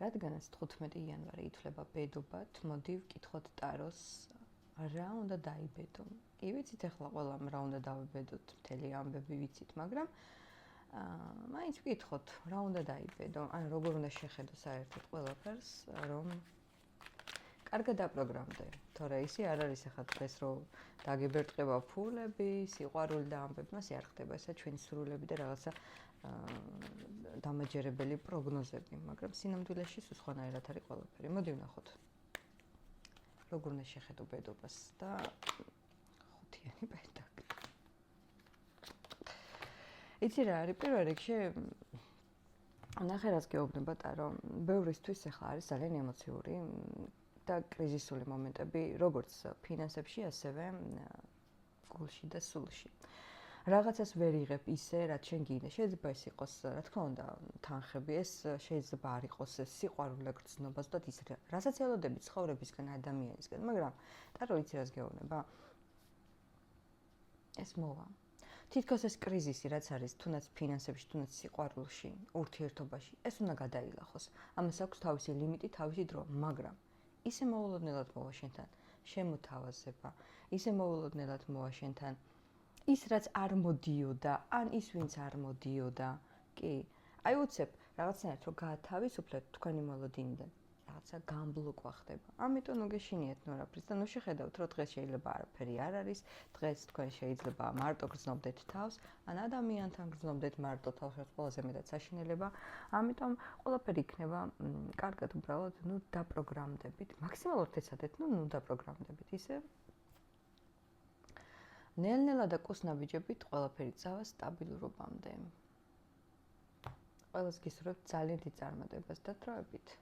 რადგანაც 15 იანვარი ითვლება ბედობად, მოდი ვკითხოთ ტაროს რა უნდა დაიბედო. კი ვიცით ახლა ყველამ რა უნდა დავიბედოთ, მთელი ამბები ვიცით, მაგრამ მაინც ვკითხოთ, რა უნდა დაიბედო, ან როგორ უნდა შეხედო საერთოდ ყველაფერს, რომ კარგად დაპროგრამდე. თორე ისი არ არის ახლა დღეს რომ დაგებერტყება ფულები, სიყვარული და ამბები, მასე არ ხდება, ესა ჩვენი სრულები და რაღაცა დამაჯერებელი პროგნოზები, მაგრამ სინამდვილეში სულ სხვანაირად არის ყველაფერი. მოდი ვნახოთ. როგორ უნდა შეხედო ბედობას და ხუთიანი პენტაკლი. იცი რა არის პირველ რიგში ნახე რაც გეუბნება ტარო, ბევრისთვის ახლა არის ძალიან ემოციური და კრიზისული მომენტები, როგორც ფინანსებში, ასევე გულში და სულში. რაღაცას ვერ იღებ ისე, რაც შენ გინდა. შეიძლება ეს იყოს, რა თქმა უნდა, თანხები, ეს შეიძლება არ იყოს სიყვარული, გრძნობა, ზუსტად ის, რასაც ელოდები ცხოვრებისგან, ადამიანისგან, მაგრამ ტარო იცი რას გეუბნება? ეს მოვა. თითქოს ეს კრიზისი, რაც არის, თუნდაც ფინანსებში, თუნდაც სიყვარულში, ურთიერთობაში, ეს უნდა გადაილახოს. ამას აქვს თავისი ლიმიტი, თავისი დრო, მაგრამ ისე მოულოდნელად მოვა შენთან შემოთავაზება, ისე მოულოდნელად მოვა შენთან ის რაც არ მოდიოდა, ან ის ვინც არ მოდიოდა, კი. აი უცებ რაღაცნაირად რომ გაათავისუფლეთ თქვენი მოლოდინიდან, რაღაცა გამბლოკვა ხდება. ამიტომ ნუ გეშინიათ ნუ რაფრის და ნუ შეხედავთ, რომ დღეს შეიძლება არაფერი არ არის, დღეს თქვენ შეიძლება მარტო გრძნობდეთ თავს, ან ადამიანთან გრძნობდეთ მარტო თავს, რაც ყველაზე მეტად საშინელება. ამიტომ ყველაფერი იქნება კარგად, უბრალოდ ნუ დაპროგრამდებით. მაქსიმალურად ეცადეთ, ნუ დაპროგრამდებით ისე. ნელ-ნელა და კუსნაბიჯებით ყველაფერი წავა სტაბილურობამდე. ყველას გისურვებთ ძალიან დიდ წარმატებას და დროებით.